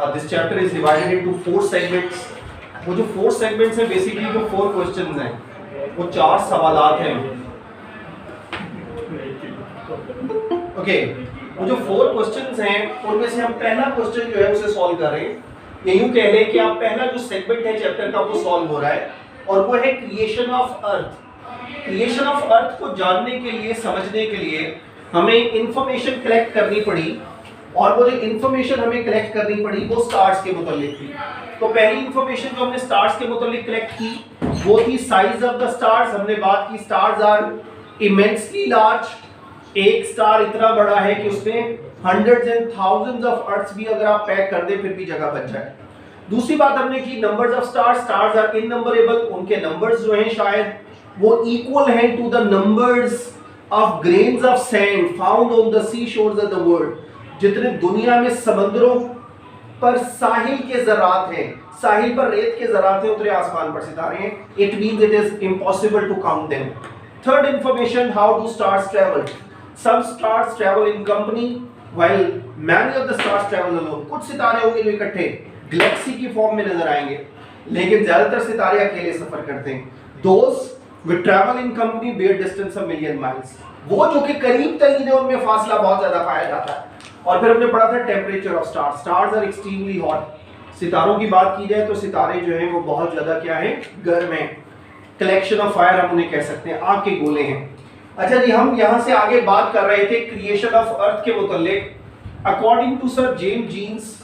This chapter is divided into 4 segments. वो जो 4 segments हैं बेसिकली वो 4 क्वेश्चंस हैं, वो 4 सवालात हैं। ओके, वो जो 4 क्वेश्चंस हैं उनमें से हम पहला क्वेश्चन जो है उसे सॉल्व कर रहे हैं। ये यूं कह लें कि आप पहला जो सेगमेंट है चैप्टर का वो सॉल्व हो रहा है और वो है creation of earth. Creation of earth को जानने के लिए, समझने के लिए हमें इंफॉर्मेशन कलेक्ट करनी पड़ी और वो जो इंफॉर्मेशन हमें कलेक्ट करनी पड़ी वो स्टार्स के मुतालिक थी। तो पहली इंफॉर्मेशन जो हमने स्टार्स के मुतालिक कलेक्ट की वो थी साइज ऑफ द स्टार्स। हमने बात की स्टार्स आर इमेंसली लार्ज। एक स्टार इतना बड़ा है कि उसमें hundreds and thousands of earths भी अगर आप पैक कर दे फिर भी जगह बच जाए। दूसरी बात हमने की numbers of stars. Stars are innumerable, उनके नंबर्स जो हैं शायद वो इक्वल हैं to the numbers of grains of sand found on the sea shores of the world. जितने दुनिया में समुद्रों पर साहिल के ज़रात हैं, साहिल पर रेत के ज़रात हैं, उतने आसमान पर सितारे हैं। It means it is impossible to count them. Third information, how do stars travel. Some stars travel in company while many of the stars travel alone. कुछ सितारे होंगे जो इकट्ठे गैलेक्सी की फॉर्म में नजर आएंगे, लेकिन ज्यादातर सितारे अकेले सफर करते हैं। Those with travel in company bear distance of million miles. वो जो कि करीब तरीन है उनमें फासला बहुत ज्यादा पाया जाता है। और फिर हमने पढ़ा था temperature of stars. Stars are extremely hot. सितारों की बात की जाए तो सितारे जो हैं वो बहुत ज्यादा क्या है, गर्म हैं। कलेक्शन ऑफ फायर हम उन्हें कह सकते हैं, आग के गोले हैं। अच्छा जी, हम यहां से आगे बात कर रहे थे क्रिएशन ऑफ अर्थ के मुतालिक। According to sir James Jeans,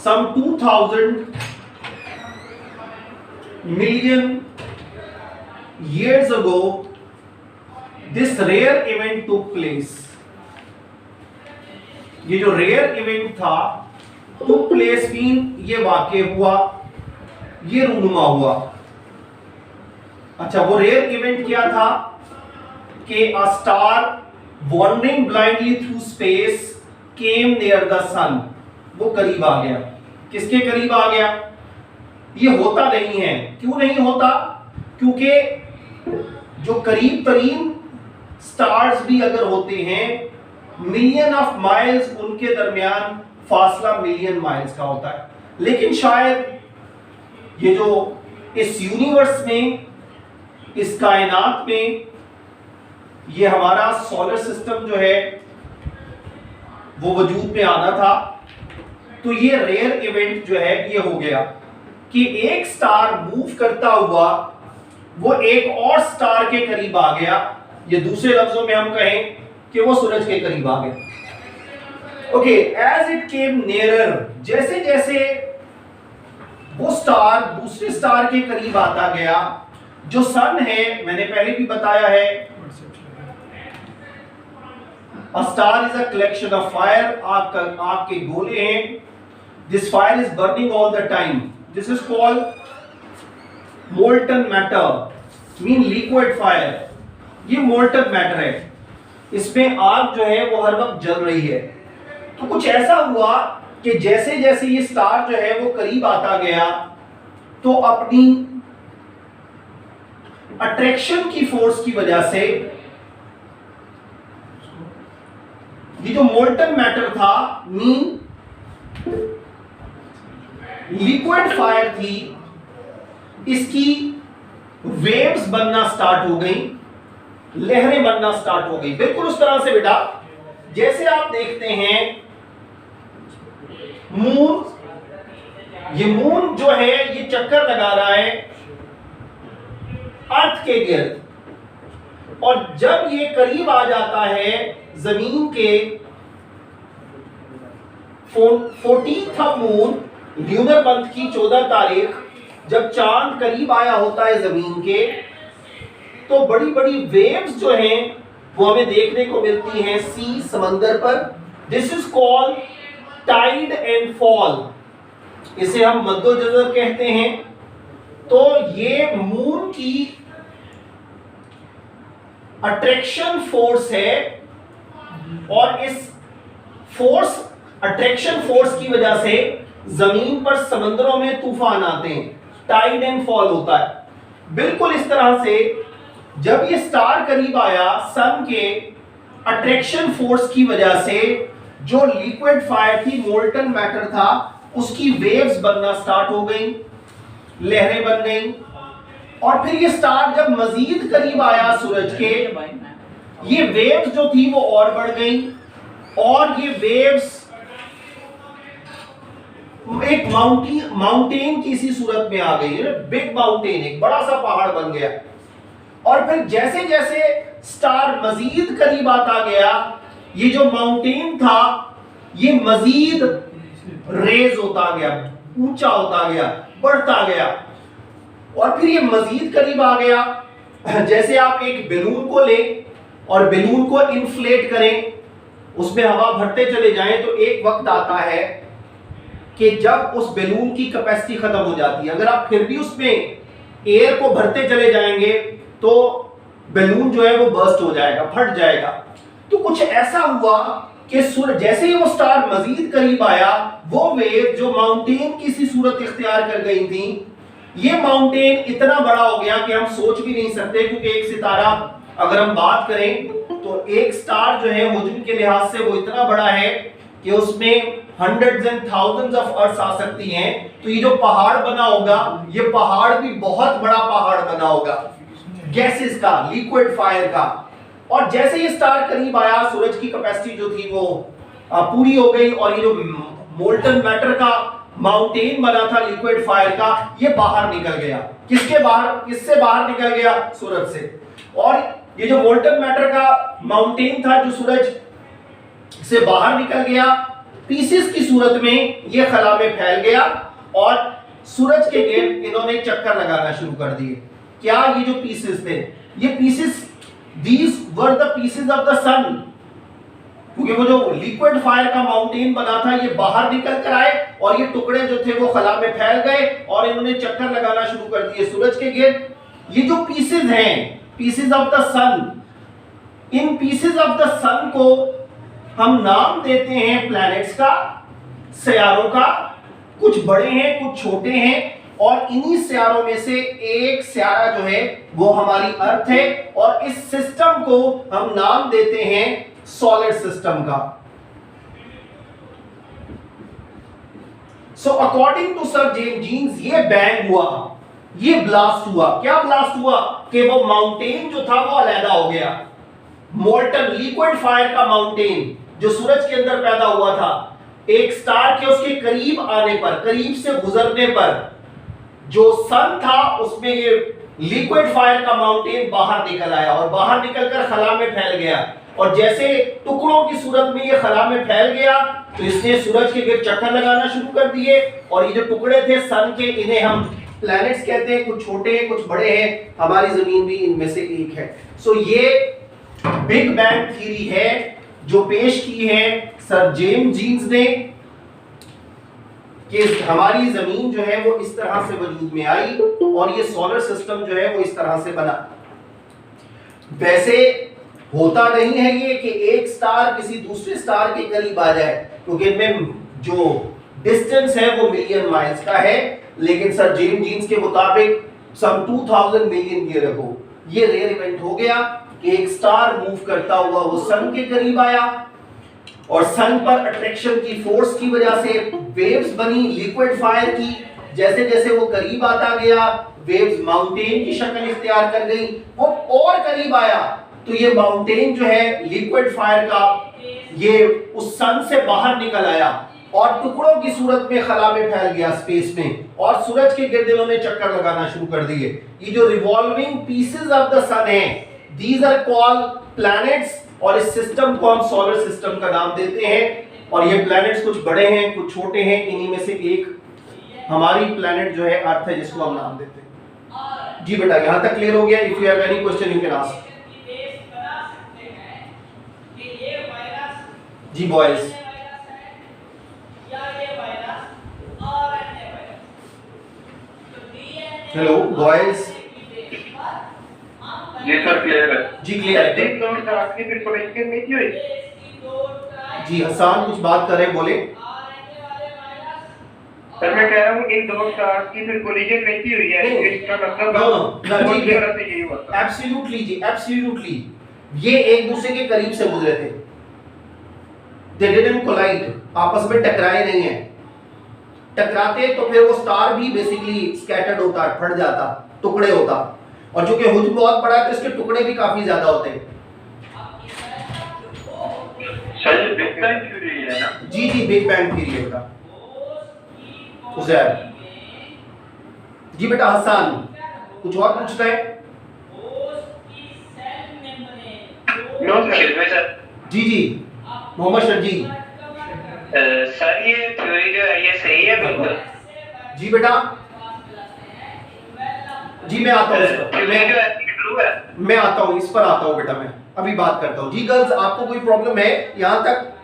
some 2000 million years ago this rare event took place। ये जो रेयर इवेंट था took place मीन ये वाक़या हुआ, ये रूनुमा हुआ। अच्छा, वो रेयर इवेंट क्या था कि a star wandering blindly through space came near the sun। वो करीब आ गया। किसके करीब आ गया? ये होता नहीं है। क्यों नहीं होता? क्योंकि जो करीब तरीन स्टार्स भी अगर होते हैं, मिलियन ऑफ माइल्स उनके दरमियान फासला मिलियन माइल्स का होता है। लेकिन शायद ये जो इस यूनिवर्स में, इस कायनात में, ये हमारा सोलर सिस्टम जो है वो वजूद में आना था, तो ये रेयर इवेंट जो है ये हो गया कि एक स्टार मूव करता हुआ वो एक और स्टार के करीब आ गया। ये दूसरे लफ्जों में हम कहें कि वो सूरज के करीब आ गया। Okay, as it came nearer, जैसे जैसे वो स्टार दूसरे स्टार के करीब आता गया, जो सन है, मैंने पहले भी बताया है, a star is a collection of fire। आग के गोले हैं। This fire is burning all the time। This is called molten matter, mean liquid fire। ये molten matter है, इसमें आग जो है वो हर वक्त जल रही है। तो कुछ ऐसा हुआ कि जैसे जैसे ये स्टार जो है वो करीब आता गया, तो अपनी अट्रैक्शन की फोर्स की वजह से ये जो मोल्टन मैटर था, मीन लिक्विड फायर थी, इसकी वेव्स बनना स्टार्ट हो गई, लहरें बनना स्टार्ट हो गई। बिल्कुल उस तरह से बेटा जैसे आप देखते हैं मून, ये मून जो है ये चक्कर लगा रहा है अर्थ के गिर्द, और जब ये करीब आ जाता है जमीन के 14th of moon, lunar month की 14 तारीख, जब चांद करीब आया होता है जमीन के, तो बड़ी बड़ी वेव्स जो हैं वो हमें देखने को मिलती हैं सी, समंदर पर। This is called tide and fall. इसे हम मद्दोजज़र कहते हैं। तो ये मून की अट्रैक्शन फोर्स है, और इस फोर्स, अट्रैक्शन फोर्स की वजह से जमीन पर समंदरों में तूफान आते हैं, टाइड एंड फॉल होता है। बिल्कुल इस तरह से जब ये स्टार करीब आया, सन के अट्रैक्शन फोर्स की वजह से जो लिक्विड फायर थी, मोल्टन मैटर था, उसकी वेव्स बनना स्टार्ट हो गई, लहरें बन गई। और फिर ये स्टार जब मजीद करीब आया सूरज के, ये वेव्स जो थी वो और बढ़ गई, और ये वेव्स एक माउंटेन की सी सूरत में आ गई, बिग माउंटेन, एक बड़ा सा पहाड़ बन गया। और फिर जैसे जैसे स्टार मजीद करीब आता गया, ये जो माउंटेन था ये मजीद रेज होता गया, ऊंचा होता गया, बढ़ता गया। और फिर ये मजीद करीब आ गया। जैसे आप एक बैलून को लें और बैलून को इन्फ्लेट करें, उसमें हवा भरते चले जाएं, तो एक वक्त आता है कि जब उस बैलून की कैपेसिटी खत्म हो जाती है। अगर आप फिर भी उसमें एयर को भरते चले जाएंगे तो बैलून जो है वो बर्स्ट हो जाएगा, फट जाएगा। तो कुछ ऐसा हुआ कि जैसे ही वो स्टार मजीद करीब आया, वो वेव जो माउंटेन की सी सूरत इख्तियार कर गई थी, ये माउंटेन इतना बड़ा हो गया कि हम सोच भी नहीं सकते। क्योंकि एक सितारा, अगर हम बात करें तो एक स्टार जो है वजन के लिहाज से वो इतना बड़ा है कि उसमें hundreds and thousands of earth आ सकती हैं। तो ये जो पहाड़ बना होगा, ये पहाड़ भी बहुत बड़ा पहाड़ बना होगा, गैसेस का, लिक्विड फायर का। और जैसे ये स्टार करीब आया, सूरज की कैपेसिटी जो थी वो पूरी हो गई, और ये जो मोल्टन मैटर का माउंटेन बना था लिक्विड फायर का, ये बाहर निकल गया। किससे बाहर निकल गया? सूरज से। और ये जो मोल्टन मैटर का माउंटेन था जो सूरज से बाहर निकल गया, पीसेस की सूरत में ये खला में फैल गया, और सूरज के गिर्द इन्होंने चक्कर लगाना शुरू कर दिए। क्या ये जो पीसेस थे, ये pieces, these were the pieces of the sun. क्योंकि वो जो लिक्विड फायर का माउंटेन बना था, ये बाहर निकल कर आए, और ये टुकड़े जो थे वो खला में फैल गए, और इन्होंने चक्कर लगाना शुरू कर दिए सूरज के गिर्द। ये जो पीसेस हैं, पीसेस ऑफ द सन, इन पीसेस ऑफ द सन को हम नाम देते हैं प्लैनेट्स का, सयारों का। कुछ बड़े हैं, कुछ छोटे हैं, और इन्हीं सयारों में से एक सयारा जो है वो हमारी अर्थ है, और इस सिस्टम को हम नाम देते हैं सोलर सिस्टम का। So according to sir James Jeans, ये बैंग हुआ, ये ब्लास्ट हुआ। क्या ब्लास्ट हुआ? कि वो माउंटेन जो था वो अलहदा हो गया। मोल्टन लिक्विड फायर का माउंटेन जो सूरज के अंदर पैदा हुआ था, एक स्टार के उसके करीब आने पर, करीब से गुजरने पर, जो सन था उसमें ये लिक्विड फायर का माउंटेन बाहर निकल आया, और बाहर निकलकर खला में फैल गया। और जैसे टुकड़ों की सूरत में ये खला में फैल गया, तो इसने सूरज के गिर्द चक्कर लगाना शुरू कर दिए। और ये जो टुकड़े थे सन के, इन्हें हम प्लैनेट्स कहते हैं। कुछ छोटे हैं, कुछ बड़े हैं, हमारी जमीन भी इनमें से एक है। सो ये बिग बैंग थ्योरी है जो पेश की है सर जेम्स जीन्स ने, कि हमारी जमीन जो है वो इस तरह से वजूद में आई, और ये सोलर सिस्टम जो है वो इस तरह से बना। वैसे होता नहीं है ये कि एक स्टार किसी दूसरे स्टार के करीब आ जाए, क्योंकि इनमें जो डिस्टेंस है वो मिलियन माइल्स का है। लेकिन सर जेम्स जीन्स के मुताबिक सम 2000 मिलियन ईयर अगो ये रेयर इवेंट हो गया कि एक स्टार मूव करता हुआ वो सन के करीब आया, और सन पर अट्रैक्शन की फोर्स की वजह से वेव्स बनी लिक्विड फायर की। जैसे जैसे वो करीब आता गया, वेव्स माउंटेन की शक्ल इख्तियार कर गई। वो और करीब आया तो ये माउंटेन जो है लिक्विड फायर का, ये उस सन से बाहर निकल आया, और टुकड़ों की सूरत में खला में फैल गया स्पेस में, और सूरज के गिर्द इन्होंने चक्कर लगाना शुरू कर दिए। ये जो रिवॉल्विंग पीसेस ऑफ द सन है, दीज आर कॉल्ड प्लैनेट्स, और इस सिस्टम को हम सोलर सिस्टम का नाम देते हैं। और ये प्लैनेट्स कुछ बड़े हैं, कुछ छोटे हैं, इन्हीं में से एक हमारी प्लैनेट जो है अर्थ है, जिसको हम नाम देते हैं। जी बेटा, यहां तक क्लियर हो गया? If you have any question you can ask. जी बॉयज, हेलो बॉयज। जी सर, क्लियर है। जी क्लियर है। जी हसन कुछ बात कर रहे हैं, बोले। सर मैं कह रहा हूँ इन दो स्टार्स की फिर कोलिजन नहीं की हुई है, इसका मतलब यही हुआ था। एब्सोल्युटली जी, एब्सोल्युटली ये एक दूसरे के करीब से गुजरे थे। दे डिडंट कोलाइड, आपस में टकराए नहीं हैं। टकराते तो फिर वो स्टार भी बेसिकली स्कैटर्ड होता, फट जाता, टुकड़े होता, और चूंकि हुज बहुत बड़ा है तो इसके टुकड़े भी काफी ज्यादा होते हैं। सर ये बिग बैंग थ्योरी है ना? जी जी, बिग बैंग थ्योरी है बेटा। उजैर जी बेटा। हसन कुछ और पूछना है? No sir. जी जी मोहम्मद शर्जी। सर ये थ्योरी जो है ये सही है बिल्कुल? जी बेटा जी, मैं आता हूँ इस पर, थ्योरी जो है ट्रू है? मैं आता हूँ इस पर आता हूँ बेटा, मैं अभी बात करता हूँ। जी गर्ल्स, आपको कोई प्रॉब्लम है यहाँ तक?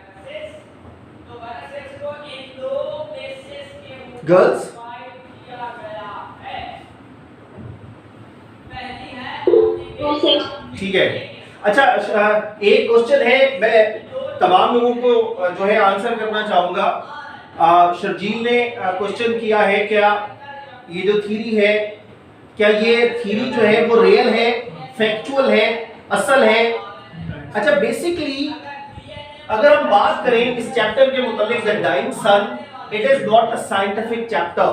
गर्ल्स ठीक है। अच्छा, एक क्वेश्चन है, मैं तमाम लोगों को जो है आंसर करना चाहूंगा। शर्जील ने क्वेश्चन किया है, क्या ये जो थ्योरी है, क्या ये थ्योरी जो है वो रियल है, फैक्चुअल है, असल है? अच्छा, बेसिकली अगर हम बात करें इस चैप्टर के मुताबिक, the dying sun, it is not a scientific chapter,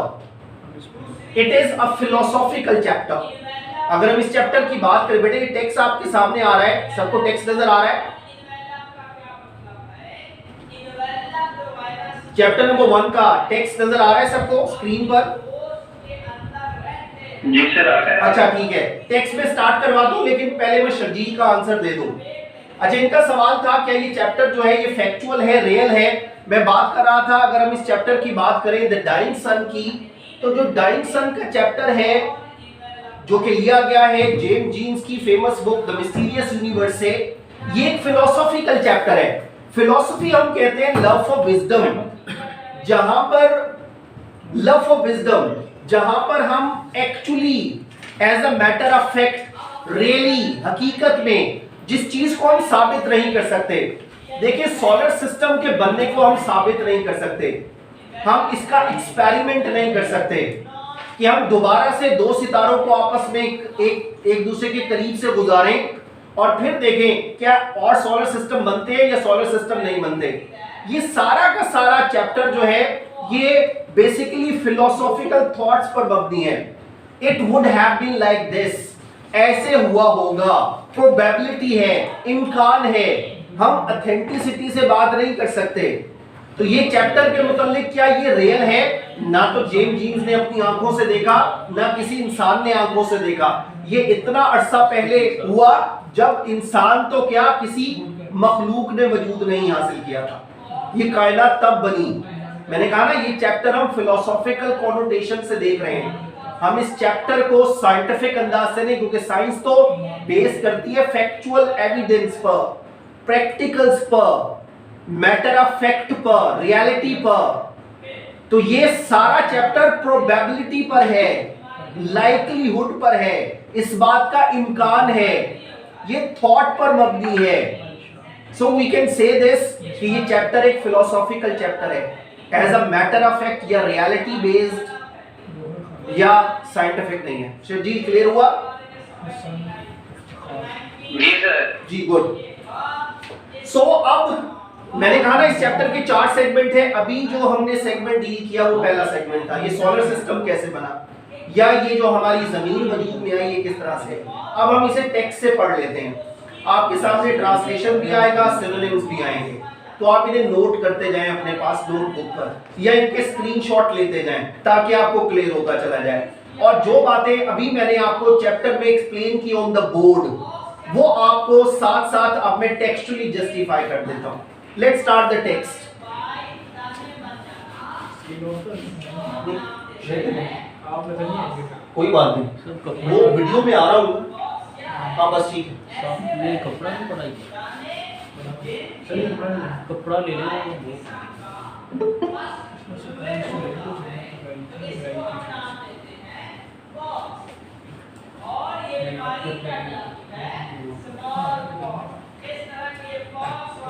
it is a philosophical chapter. अगर हम इस चैप्टर की बात करें, बेटे ये टेक्स्ट आपके सामने आ रहा है, सबको टेक्स्ट नजर आ रहा है? चैप्टर नंबर 1 का टेक्स्ट नजर आ रहा है सबको स्क्रीन पर? जी सर आ रहा है। अच्छा ठीक है, टेक्स्ट में स्टार्ट करवा दूं, लेकिन पहले मैं शर्जील का आंसर दे दूं। अच्छा, इनका सवाल था क्या ये चैप्टर जो है ये फैक्चुअल है, रियल है? मैं बात कर रहा था, अगर हम इस चैप्टर की बात करें द डाइंग सन की, तो जो डाइंग सन का चैप्टर है जो कि लिया गया है जेम्स जीन्स की famous book the mysterious universe से, ये एक फिलोसॉफिकल चैप्टर है। फिलोसफी हम कहते हैं लव फॉर विजडम, जहां पर लव फॉर विजडम, जहां पर हम actually as a matter of fact, really हकीकत में जिस चीज को हम साबित नहीं कर सकते। देखिए, सोलर सिस्टम के बनने को हम साबित नहीं कर सकते, हम इसका एक्सपेरिमेंट नहीं कर सकते कि हम दोबारा से दो सितारों को आपस में एक दूसरे के करीब से गुजारें और फिर देखें क्या और सोलर सिस्टम बनते हैं या सोलर सिस्टम नहीं बनते। ये सारा का सारा चैप्टर जो है ये बेसिकली फिलोसॉफिकल थॉट्स पर मबनी है। It would have been like this, ऐसे हुआ होगा, प्रोबेबिलिटी है, इम्कान है, हम ऑथेंटिसिटी से बात नहीं कर सकते। तो ये चैप्टर के मुतालिक क्या ये रियल है? ना तो जेम्स जीन्स ने अपनी आंखों से देखा, ना किसी इंसान ने आंखों से देखा। ये इतना अरसा पहले हुआ जब इंसान तो क्या किसी मखलूक ने वजूद नहीं हासिल किया था, ये कायनात तब बनी। मैंने कहा ना, ये चैप्टर हम फिलोसॉफिकल कॉनोटेशन से देख रहे हैं, हम इस चैप्टर को साइंटिफिक अंदाज से नहीं, क्योंकि साइंस तो बेस करती है फैक्चुअल एविडेंस पर, प्रैक्टिकल्स पर, मैटर ऑफ फैक्ट पर, रियलिटी पर। तो ये सारा चैप्टर प्रोबेबिलिटी पर है, लाइकलीहुड पर है, इस बात का इम्कान है, ये थॉट पर मबनी है। So we can say this कि ये चैप्टर एक फिलोसॉफिकल चैप्टर है, as a matter of fact या रियलिटी बेस्ड या साइंटिफिक नहीं है। जी क्लियर हुआ? जी सर। जी गुड। सो अब मैंने कहा ना, इस चैप्टर के 4 सेगमेंट है। अभी जो हमने सेगमेंट डील किया वो पहला सेगमेंट था, ये सोलर सिस्टम कैसे बना, या ये जो हमारी जमीन वजूद में आई ये किस तरह से। अब हम इसे टेक्स्ट से पढ़ लेते हैं, आपके सामने ट्रांसलेशन भी आएगा, सिनोनिम्स भी आएंगे, तो आप इन्हें नोट करते जाएं अपने पास नोटबुक पर, या इनके स्क्रीनशॉट लेते जाएं ताकि आपको क्लियर होता चला जाए। और जो बातें अभी मैंने आपको चैप्टर में एक्सप्लेन की ऑन द बोर्ड, वो आपको साथ साथ अब मैं टेक्सचुअली जस्टिफाई कर देता हूं। Let's start the text. कोई बात नहीं, वो वीडियो में आ रहा हूँ। हाँ बस ठीक है। ये कपड़ा नहीं पड़ाई, कपड़ा ले लो।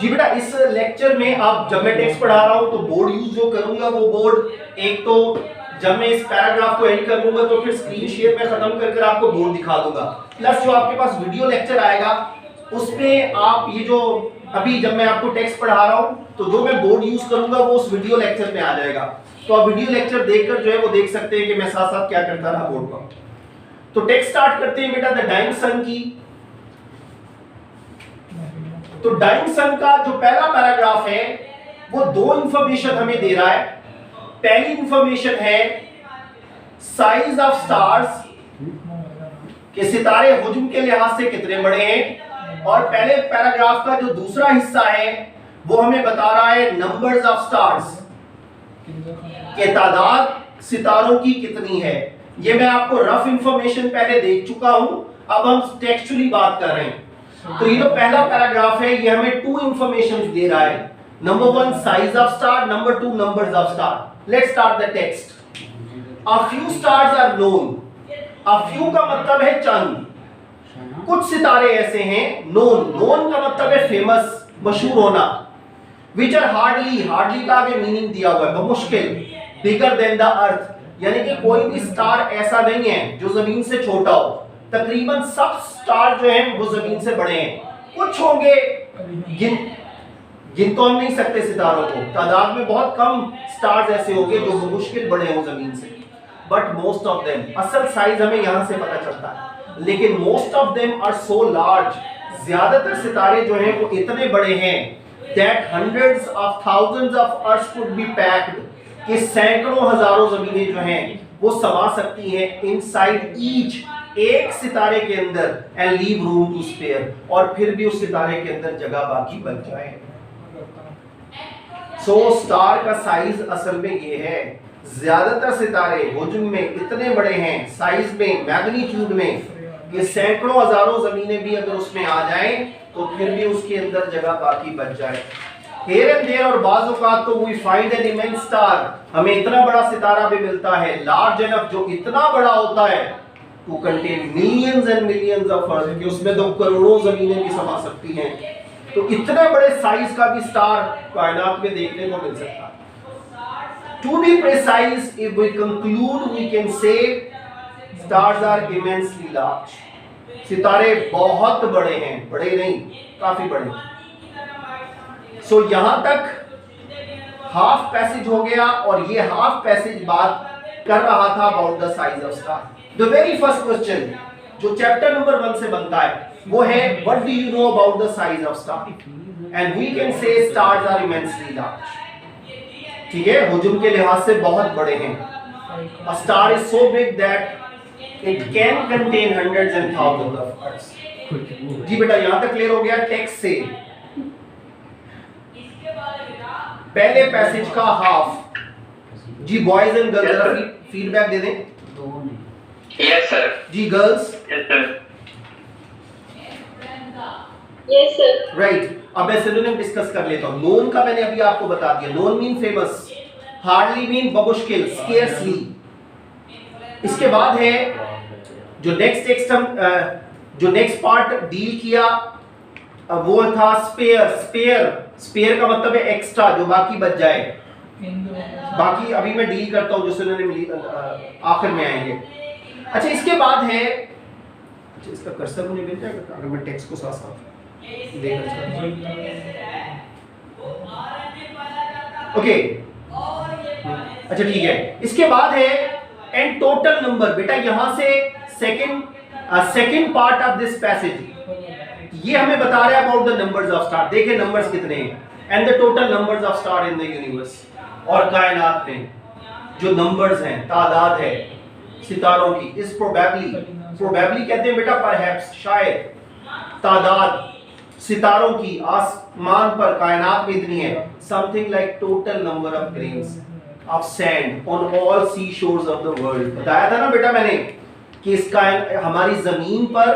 जी बेटा, इस लेक्चर में आप जब मैं टेक्स्ट पढ़ा रहा हूं तो बोर्ड यूज जो करूंगा वो बोर्ड, एक तो जब मैं इस पैराग्राफ को एंड कर लूंगा तो फिर स्क्रीन शेयर में खत्म कर आपको बोर्ड दिखा दूंगा, प्लस जो आपके पास वीडियो लेक्चर आएगा उसमें आप ये जो अभी जब मैं आपको टेक्स्ट पढ़ा रहा हूं तो जो मैं बोर्ड यूज करूंगा वो उस वीडियो लेक्चर में आ जाएगा, तो आप वीडियो लेक्चर देखकर जो है वो देख सकते हैं कि मैं साथ साथ क्या करता रहा बोर्ड पर। तो टेक्स्ट स्टार्ट करते हैं बेटा द डाइंग सन की। तो डाइंग सन का जो पहला पैराग्राफ है वो दो इंफॉर्मेशन हमें दे रहा है। पहली इंफॉर्मेशन है साइज ऑफ स्टार्स, कि सितारे हुज्म के लिहाज से कितने बड़े हैं, और पहले पैराग्राफ का जो दूसरा हिस्सा है वो हमें बता रहा है नंबर्स ऑफ स्टार्स, के तादाद सितारों की कितनी है। ये मैं आपको रफ इंफॉर्मेशन पहले देख चुका हूं, अब हम टेक्सचुअली बात कर रहे हैं। तो ये जो पहला पैराग्राफ है ये हमें टू इंफॉर्मेशन दे रहा है, number 1 size of star, number 2 numbers of star. Let's start the text. A few stars are known, a few का मतलब है चंद, कुछ सितारे ऐसे हैं, नोन, नोन का मतलब है फेमस, मशहूर होना, which are hardly, hardly का आगे मीनिंग दिया हुआ है बमुश्किल, bigger than the earth, यानी कि कोई भी स्टार ऐसा नहीं है जो जमीन से छोटा हो, तकरीबन सब स्टार जो हैं वो जमीन से बड़े हैं। कुछ होंगे गिन तो हम नहीं सकते सितारों को, तादाद में बहुत कम स्टार्स ऐसे होंगे जो मुश्किल बड़े हों जमीन से, बट मोस्ट ऑफ देम, असल साइज हमें यहां से पता चलता है, लेकिन most of them are so large, ज्यादातर सितारे जो हैं वो इतने बड़े हैं that hundreds of thousands of earths could be packed, कि सैकड़ों हजारों जमीनें जो हैं वो समा सकती हैं inside each, एक सितारे के अंदर, and leave room to spare, और फिर भी उस सितारे के अंदर जगह बाकी बच जाए। सो स्टार का साइज असल में ये है, ज्यादातर सितारे हुज्म में इतने बड़े हैं, साइज में, मैग्नीट्यूड में, कि सैकड़ों हजारों जमीनें भी अगर उसमें आ जाएं तो फिर भी उसके अंदर जगह बाकी बच जाए। Here and there, और बाज़ औक़ात तो we find an immense star, हमें इतना बड़ा सितारा भी मिलता है, large enough, जो इतना बड़ा होता है to contain millions and millions of earth, कि उसमें तो करोड़ों जमीनें भी समा सकती हैं। तो इतने बड़े साइज का भी स्टार कायनात में देखने को मिल सकता है। To be precise, if we conclude, we can say stars are immensely large, सितारे बहुत बड़े हैं, बड़े नहीं, काफी बड़े। सो यहां तक हाफ पैसेज हो गया, और ये हाफ पैसेज बात कर रहा था about the size of star. The very first question जो चैप्टर नंबर 1 से बनता है वो है what do you know about the size of star, and we can say stars are immensely large. ठीक है, हुज्म के लिहाज से बहुत बड़े हैं। A star is so big that it can contain hundreds and thousands of earths। जी बेटा यहां तक क्लियर हो गया टेक्स्ट से। पहले पैसेज का हाफ। जी बॉयज एंड गर्ल्स जरा फीडबैक दे दें। Yes sir. जी girls. Yes sir. Yes sir. Right, अब मैं सिनोनिम डिस्कस कर लेता हूं। नोन का मैंने अभी आपको बता दिया, known mean famous, hardly mean बमुश्किल, स्केर्सली। इसके बाद है जो नेक्स्ट टेक्स्ट हम जो नेक्स्ट पार्ट डील किया वो था स्पेयर। स्पेयर का मतलब है एक्स्ट्रा, जो बाकी बच जाए। बाकी अभी मैं डील करता हूं जो सिनोनिम आखिर में आएंगे। अच्छा इसके बाद है, अच्छा इसका कर्सर मुझे मिल जाएगा अगर मैं टेक्स्ट को साथ साथ देखकर। ओके अच्छा ठीक है। इसके बाद है एंड टोटल नंबर। बेटा यहां से second part of this passage ये हमें बता रहा है about the numbers of star. देखिए नंबर्स कितने हैं and the total numbers of star in the universe, और कायनात में जो नंबर्स हैं, तादाद है सितारों की, इस प्रोबेबली कहते हैं बेटा परहैप्स, शायद, तादाद सितारों की आसमान पर कायनात में इतनी है, something like total number of grains of sand on all seashores of the world। बताया था ना बेटा मैंने कि इसका हमारी जमीन पर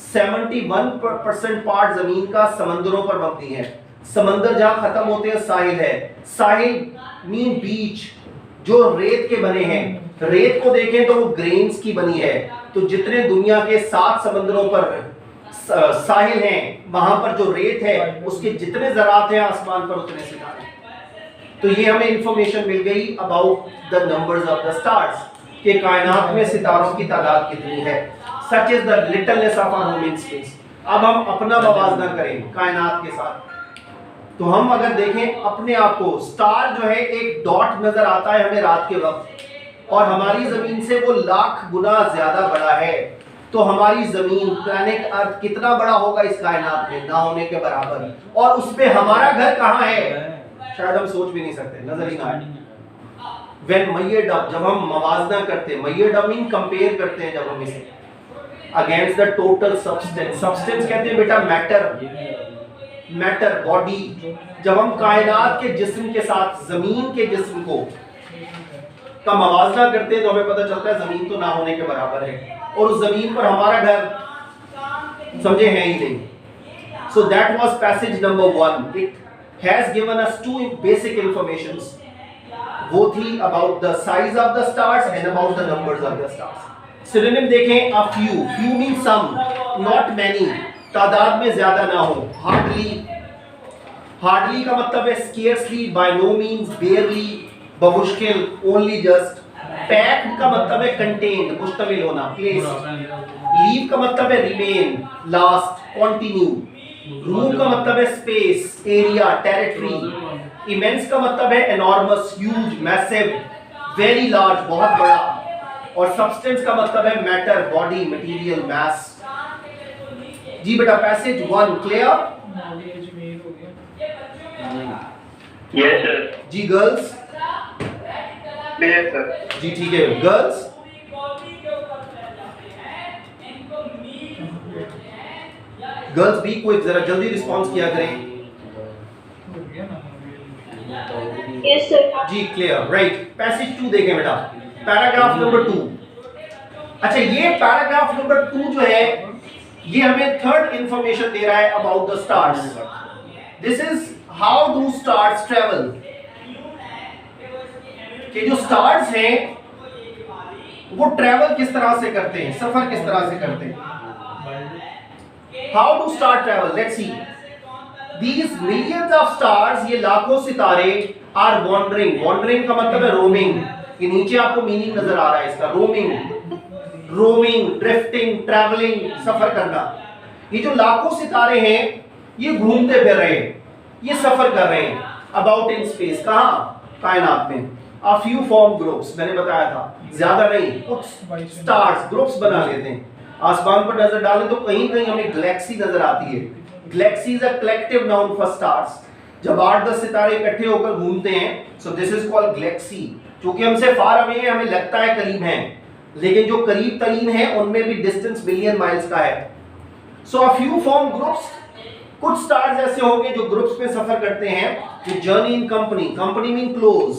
71% पार्ट जमीन का समंदरों पर मबनी है। समंदर जहां खत्म होते हैं साहिल है। साहिल मीन बीच, जो रेत के बने हैं। रेत को देखें तो वो ग्रेन्स की बनी है। तो जितने दुनिया के 7 समंदरों पर साहिल हैं, वहां पर जो रेत है उसके जितने ज़रात हैं आसमान पर उतने सितारे। तो ये हमें इंफॉर्मेशन मिल गई about the numbers of the stars, के कायनात में सितारों की तादाद कितनी है। Such is the littleness of our home in space. अब हम अपना मवाजना करें कायनात के साथ। तो हम अगर देखें अपने आप को, स्टार जो है एक डॉट नजर आता है हमें रात के वक्त, और हमारी जमीन से वो लाख गुना ज्यादा बड़ा है। तो हमारी जमीन प्लैनेट अर्थ कितना बड़ा होगा इस कायनात में, ना होने के बराबर। और उस पे हमारा घर कहाँ है, शायद हम सोच भी नहीं सकते, नजर ही ना आए। When measured up, जब हम मवाजना करते हैं, measured up मीन कंपेयर करते हैं, जब हम इसे against the total substance, substance कहते हैं बेटा मैटर, मैटर बॉडी। जब हम कायनात के जिस्म के साथ जमीन के जिस्म को का मवाजना करते हैं तो हमें पता चलता है जमीन तो ना होने के बराबर है, और उस जमीन पर हमारा घर समझे है ही नहीं। So that was passage number 1। It has given us two basic informations, वो थी about the size of the stars and about the numbers of the stars. Synonym देखें, a few, few mean some, not many, तादाद में ज्यादा ना हो। Hardly, hardly का मतलब है scarcely, by no means, barely, बमुश्किल, ओनली जस्ट। पैक्ड का मतलब है कंटेन्ड, मुश्तमिल होना, प्लेस्ड। लीव का मतलब है रिमेन, लास्ट, कंटिन्यू। रूम का मतलब है स्पेस, एरिया, टेरिटरी। इमेंस का मतलब है enormous, huge, massive, very large, बहुत बड़ा। और सब्सटेंस का मतलब है मैटर, बॉडी, मटेरियल, मास। जी बेटा पैसेज 1 क्लियर? Yes sir. जी गर्ल्स? Clear sir. जी ठीक है गर्ल्स। गर्ल्स बी क्विक, जरा जल्दी रिस्पॉन्स किया करें। Yes, sir. जी क्लियर, राइट। पैसेज 2 देखें बेटा, पैराग्राफ नंबर 2। अच्छा ये पैराग्राफ नंबर 2 जो है ये हमें थर्ड इंफॉर्मेशन दे रहा है about the stars. This is how do stars travel, कि जो स्टार्स हैं वो ट्रेवल किस तरह से करते हैं, सफर किस तरह से करते हैं। How do star travel, let's see. These millions of stars, ये लाखों सितारे are wandering, wandering का मतलब है रोमिंग। ये नीचे आपको मीनिंग नजर आ रहा है इसका, रोमिंग, रोमिंग, ड्रिफ्टिंग, ट्रैवलिंग, सफर करना। ये जो लाखों सितारे हैं ये घूमते फिर रहे हैं, ये सफर कर रहे हैं अबाउट इन स्पेस, कहाँ, कायनात में। A few form groups, मैंने बताया था, ज्यादा नहीं, कुछ स्टार्स ग्रुप्स बना लेते हैं। आसमान पर नजर डालें तो कहीं कहीं हमें गैलेक्सी नजर आती है। Galaxy is a collective noun for stars. जब 8-10 सितारे इकट्ठे होकर घूमते हैं, so this is called Galaxy. क्योंकि हमसे फार अवे है, हमें लगता है करीब हैं, लेकिन जो करीब तरीन है उनमें भी डिस्टेंस बिलियन माइल्स का है। सो अ फ्यू फॉर्म ग्रुप्स, कुछ स्टार्स ऐसे होंगे जो ग्रुप्स में सफर करते हैं, जो journey in company, company mean close,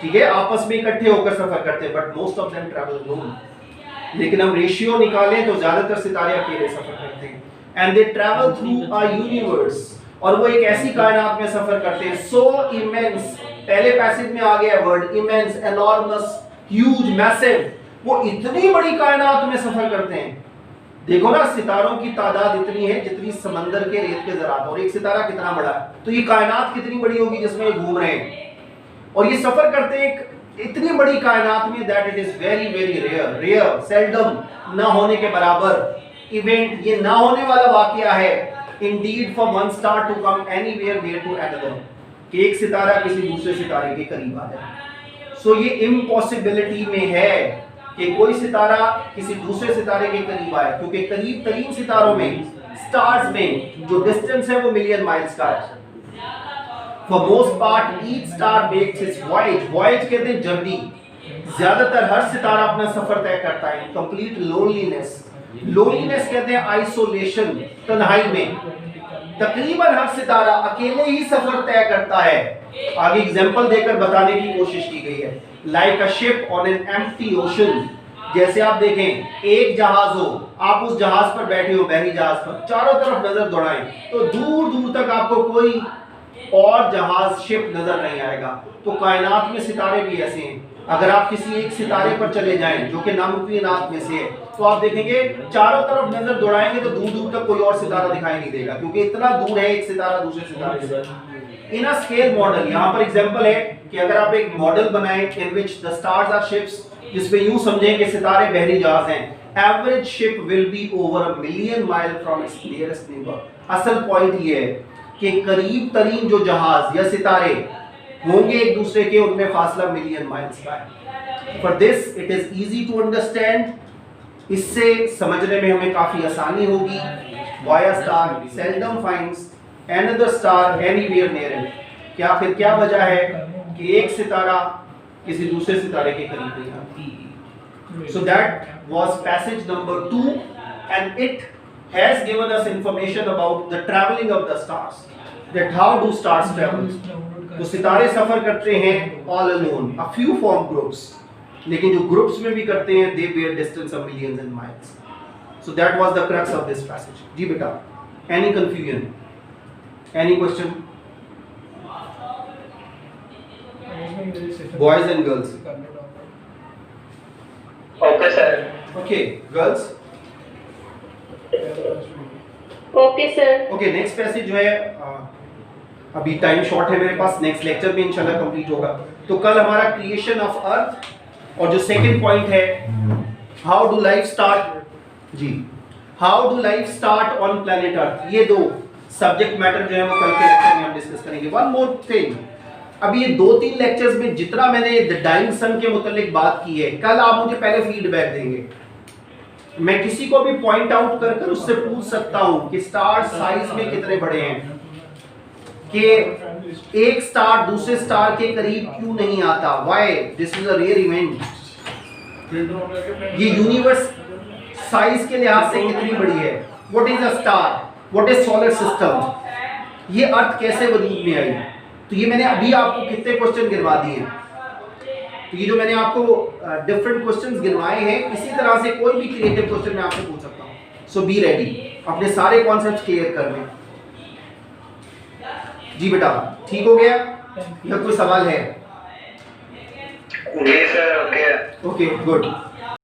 ठीक है, आपस में इकट्ठे होकर सफर करते हैं, but most of them travel alone. लेकिन हम रेशियो निकालें तो ज्यादातर सितारे अकेले सफर करते हैं। And they travel through a universe, और वो एक ऐसी कायनात में सफर करते हैं सो इमेंस, पहले पैसेज में आ गया word immense, enormous, huge, massive. वो इतनी बड़ी कायनात में सफर करते हैं। देखो ना, सितारों की तादाद इतनी है जितनी समंदर के रेत के ज़रात, और एक सितारा कितना बड़ा है, तो ये कायनात कितनी बड़ी होगी जिसमें ये घूम रहे हैं और ये सफर करते हैं एक इतनी बड़ी कायनात में, that it is very very rare, rare, seldom, ना होने के बराबर इवेंट, ये ना होने वाला वाकया है। Indeed for one star to come anywhere near to another, कि एक सितारा किसी दूसरे सितारे के करीब आ जाए। सो ये इम्पॉसिबिलिटी में है कि कोई सितारा किसी दूसरे सितारे के करीब आए, क्योंकि करीब तरीन सितारों में, स्टार्स में जो डिस्टेंस है वो मिलियन माइल्स का है। For most part, each star makes its voyage. Voyage कहते हैं जर्नी। ज्यादातर हर सितारा अपना सफर तय करता है। Complete loneliness. Loneliness कहते हैं आइसोलेशन, तन्हाई में। तकरीबन हर सितारा अकेले ही सफर तय करता है। आगे एग्जांपल देकर बताने की कोशिश की गई है। Like a ship on an empty ocean. जैसे आप देखें एक जहाज हो, आप उस जहाज पर बैठे हो, बहरी जहाज पर, चारों तरफ नजर दौड़ाएं तो दूर दूर तक आपको कोई और जहाज, शिप नजर नहीं आएगा। तो कायनात में सितारे भी ऐसे हैं। अगर आप किसी एक सितारे पर चले जाएं जो कि नामुमकिनात में से है, तो आप देखेंगे चारों तरफ नजर दौड़ाएंगे तो दूर दूर तक कोई और सितारा दिखाई नहीं देगा, क्योंकि इतना दूर है एक सितारा दूसरे सितारे से। इन अ स्केल मॉडल, यहाँ पर एग्जांपल है कि अगर आप एक मॉडल बनाएं in which the stars are ships, जिसमें यूं समझें कि सितारे बहरी जहाज हैं, average ship will be over 1 million mile from its nearest neighbour. असल पॉइंट ये है कि करीब तरीन जो जहाज या सितारे होंगे एक दूसरे के, उनमें फासला मिलियन माइल्स का है। For this it is easy to understand, इससे समझने में हमें काफी आसानी होगी। Why a star seldom finds another star anywhere near it? कि आखिर क्या वजह है कि एक सितारा किसी दूसरे सितारे के करीब नहीं आता। So that was passage number 2 and it has given us information about the traveling of the stars, that how do stars travel। तो सितारे सफर करते हैं all alone, a few form groups, लेकिन जो ग्रुप्स में भी करते हैं they bear distance of millions and miles। So that was the crux of this passage। जी बेटा, any confusion, any question, boys and girls? Okay sir। Okay, girls? Okay, sir. Okay, next passage जो है अभी time short है मेरे पास, next lecture में इंशाल्लाह complete होगा। तो कल हमारा क्रिएशन ऑफ अर्थ, और जो सेकंड पॉइंट है हाउ डू लाइफ स्टार्ट, जी how do life start on planet earth, ये दो सब्जेक्ट मैटर जो है वो कल के लेक्चर में हम डिस्कस करेंगे। वन मोर थिंग, अभी ये 2-3 लेक्चर्स में जितना मैंने द डाइंग सन के मुतालिक बात की है, कल आप मुझे पहले फीडबैक देंगे। मैं किसी को भी पॉइंट आउट कर कर उससे पूछ सकता हूं कि स्टार साइज में कितने बड़े हैं, कि एक स्टार दूसरे स्टार के करीब क्यों नहीं आता, why this is a rare event, ये यूनिवर्स साइज के लिहाज से कितनी बड़ी है, what is a star, what is solar system, ये अर्थ कैसे वजूद में आई। तो ये मैंने अभी आपको कितने क्वेश्चन गिनवा दिए हैं, तो ये जो मैंने आपको डिफरेंट क्वेश्चंस गिनवाए हैं, इसी तरह से कोई भी क्रिएटिव क्वेश्चन मैं आपसे पूछ सकता हूँ। सो बी रेडी, अपने सारे कॉन्सेप्ट्स क्लियर कर लें। जी बेटा, ठीक हो गया या कोई सवाल है? जी सर। Okay okay good.